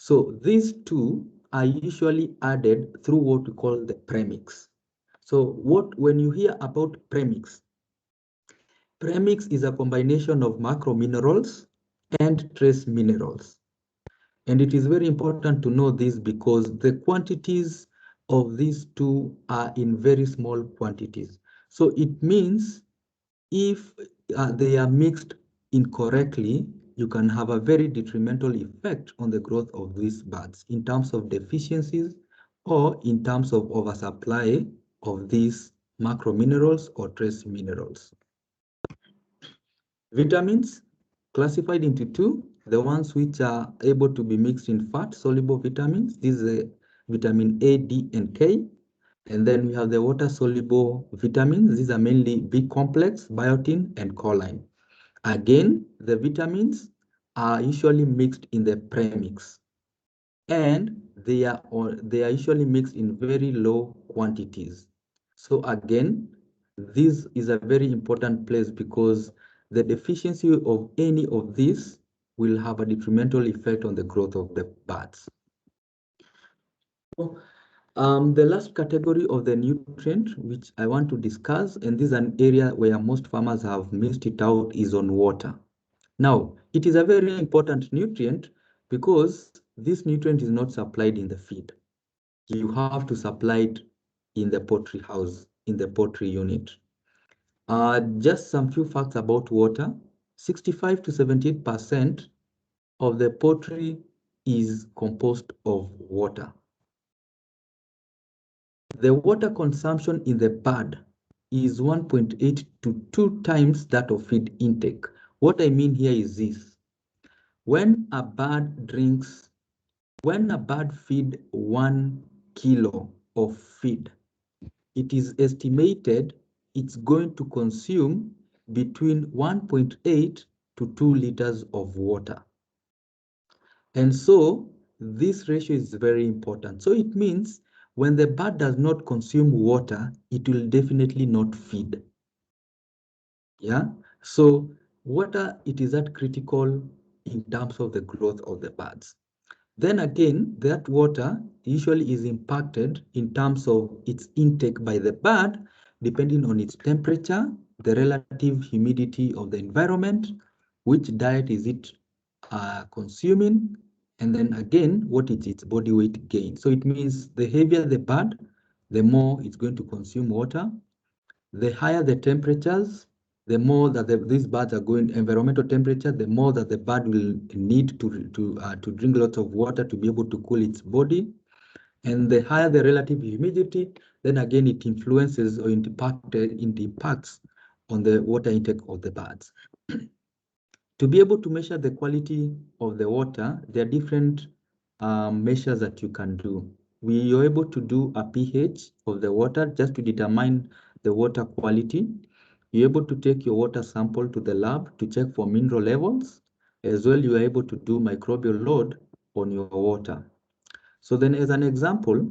So these two are usually added through what we call the premix. So when you hear about premix is a combination of macro minerals and trace minerals. And it is very important to know this because the quantities of these two are in very small quantities. So it means if they are mixed incorrectly, you can have a very detrimental effect on the growth of these buds in terms of deficiencies or in terms of oversupply of these macro minerals or trace minerals. Vitamins classified into two, the ones which are able to be mixed in fat soluble vitamins. This is vitamin A, D, and K. And then we have the water soluble vitamins. These are mainly B complex, biotin, and choline. Again, the vitamins are usually mixed in the premix, and they are usually mixed in very low quantities. So again, this is a very important place because the deficiency of any of these will have a detrimental effect on the growth of the buds. The last category of the nutrient which I want to discuss, and this is an area where most farmers have missed it out, is on water. Now, it is a very important nutrient because this nutrient is not supplied in the feed. You have to supply it in the poultry house, in the poultry unit. Just some few facts about water. 65 to 78% of the poultry is composed of water. The water consumption in the bird is 1.8 to 2 times that of feed intake. What I mean here is this. When a bird feed 1 kilo of feed, it is estimated it's going to consume between 1.8 to 2 liters of water. And so this ratio is very important. So it means when the bird does not consume water, it will definitely not feed. Yeah. So water, it is that critical in terms of the growth of the birds. Then again, that water usually is impacted in terms of its intake by the bird, depending on its temperature, the relative humidity of the environment, which diet is it consuming, and then again, what is its body weight gain. So it means the heavier the bird, the more it's going to consume water. The higher the temperatures, the more that these birds are going, environmental temperature, the more that the bird will need to drink lots of water to be able to cool its body. And the higher the relative humidity, then again it influences or it impacts on the water intake of the birds. To be able to measure the quality of the water, there are different measures that you can do. We are able to do a pH of the water just to determine the water quality. You're able to take your water sample to the lab to check for mineral levels. As well, you are able to do microbial load on your water. So then as an example,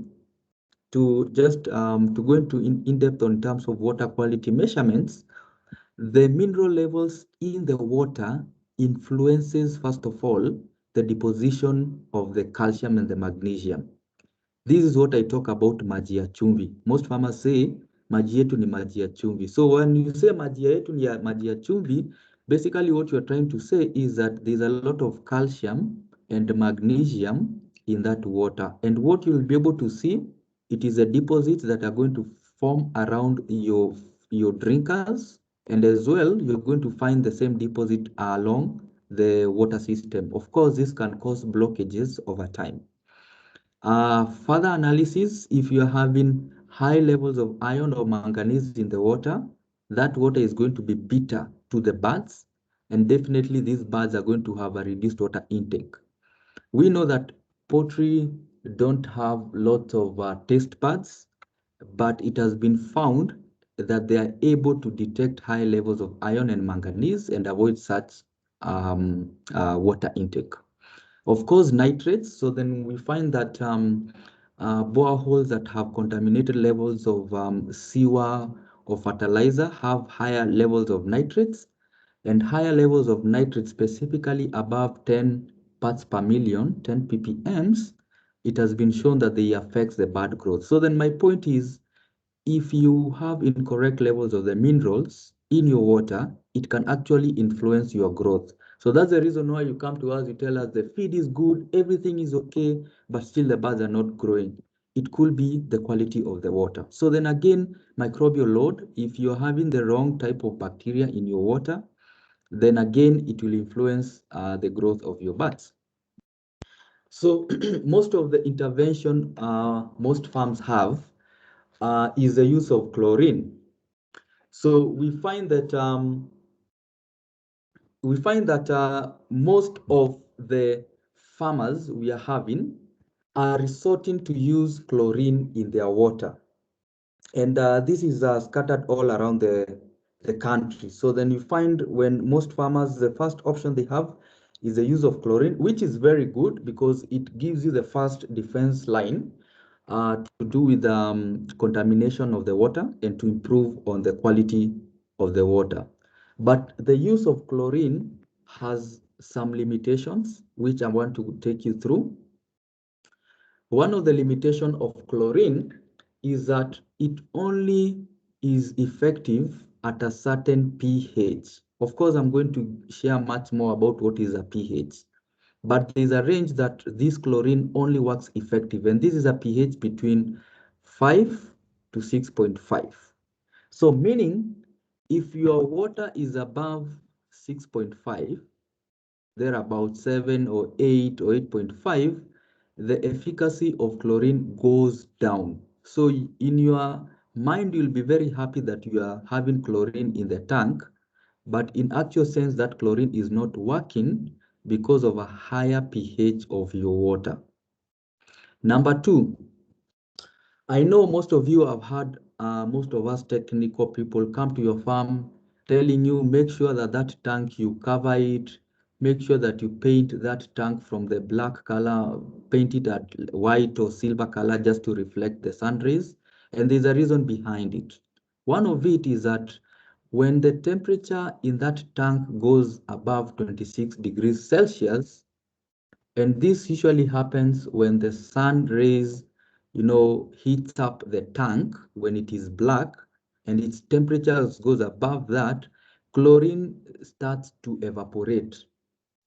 to just to go into in depth on terms of water quality measurements, the mineral levels in the water influences, first of all, the deposition of the calcium and the magnesium. This is what I talk about maji ya chumvi. Most farmers say maji yetu ni maji ya chumvi. So when you say maji yetu ni maji ya chumvi, basically what you're trying to say is that there's a lot of calcium and magnesium in that water. And what you'll be able to see, it is a deposits that are going to form around your drinkers. And as well, you're going to find the same deposit along the water system. Of course, this can cause blockages over time. Further analysis, if you're having high levels of iron or manganese in the water, that water is going to be bitter to the birds, and definitely these birds are going to have a reduced water intake. We know that poultry don't have lots of taste buds, but it has been found that they are able to detect high levels of iron and manganese and avoid such water intake. Of course, nitrates. So then we find that boreholes that have contaminated levels of sewer or fertilizer have higher levels of nitrates, and higher levels of nitrates, specifically above 10 parts per million, 10 ppms, it has been shown that they affect the bud growth. So then my point is, if you have incorrect levels of the minerals in your water, it can actually influence your growth. So that's the reason why you come to us, you tell us the feed is good, everything is okay, but still the birds are not growing. It could be the quality of the water. So then again, microbial load, if you're having the wrong type of bacteria in your water, then again, it will influence the growth of your birds. So most of the intervention most farms have is the use of chlorine. So we find that most of the farmers we are having are resorting to use chlorine in their water. And this is scattered all around the country. So then you find when most farmers, the first option they have is the use of chlorine, which is very good because it gives you the first defense line to do with contamination of the water and to improve on the quality of the water. But the use of chlorine has some limitations, which I want to take you through. One of the limitations of chlorine is that it only is effective at a certain pH. Of course, I'm going to share much more about what is a pH, but there's a range that this chlorine only works effective, and this is a pH between 5 to 6.5. So meaning, if your water is above 6.5, they're about 7 or 8 or 8.5, the efficacy of chlorine goes down. So in your mind, you'll be very happy that you are having chlorine in the tank, but in actual sense, that chlorine is not working because of a higher pH of your water. Number two, I know most of you have had most of us technical people come to your farm telling you make sure that that tank you cover it, make sure that you paint that tank from the black color, paint it at white or silver color just to reflect the sun rays. And there's a reason behind it. One of it is that when the temperature in that tank goes above 26 degrees Celsius, and this usually happens when the sun rays, heats up the tank when it is black and its temperature goes above that, chlorine starts to evaporate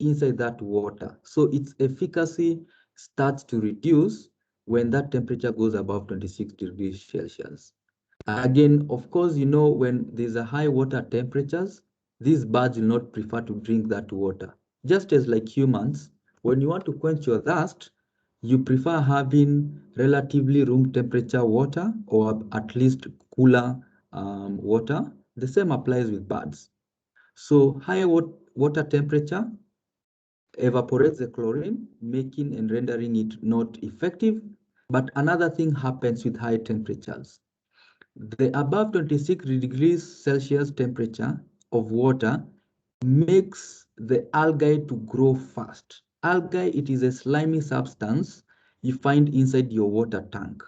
inside that water. So its efficacy starts to reduce when that temperature goes above 26 degrees Celsius. Again, of course, when there's a high water temperatures, these birds will not prefer to drink that water. Just as like humans, when you want to quench your thirst, you prefer having relatively room temperature water or at least cooler water. The same applies with birds. So higher water temperature evaporates the chlorine, making and rendering it not effective. But another thing happens with high temperatures. The above 26 degrees Celsius temperature of water makes the algae to grow fast. Algae, it is a slimy substance you find inside your water tank.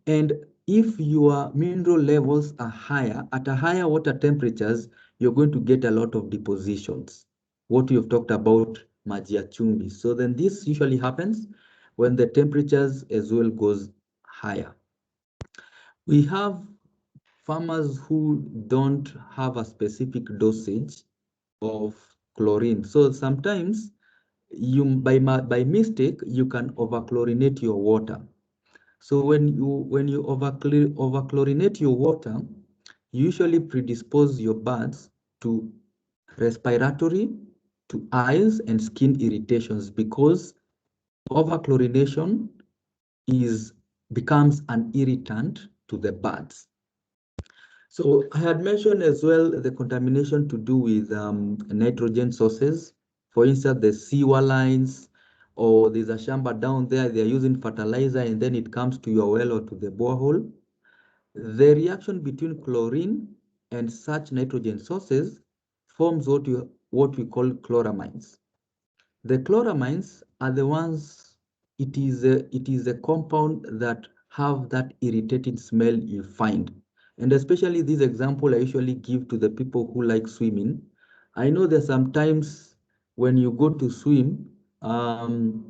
And if your mineral levels are higher, at a higher water temperatures, you're going to get a lot of depositions. What we have talked about, maji ya chumvi. So then this usually happens when the temperatures as well goes higher. We have farmers who don't have a specific dosage of chlorine. So sometimes you by mistake you can overchlorinate your water. So when you overchlorinate your water, you usually predispose your birds to respiratory, to eyes and skin irritations because overchlorination becomes an irritant to the birds. So I had mentioned as well the contamination to do with nitrogen sources. For instance, the sewer lines, or there's a shamba down there, they're using fertilizer and then it comes to your well or to the borehole. The reaction between chlorine and such nitrogen sources forms what we call chloramines. The chloramines are the ones, it is a compound that have that irritating smell you find. And especially this example I usually give to the people who like swimming. I know that sometimes when you go to swim, Um,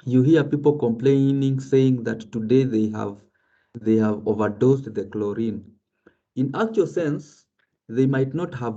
you hear people complaining, saying that today they have overdosed the chlorine. In actual sense, they might not have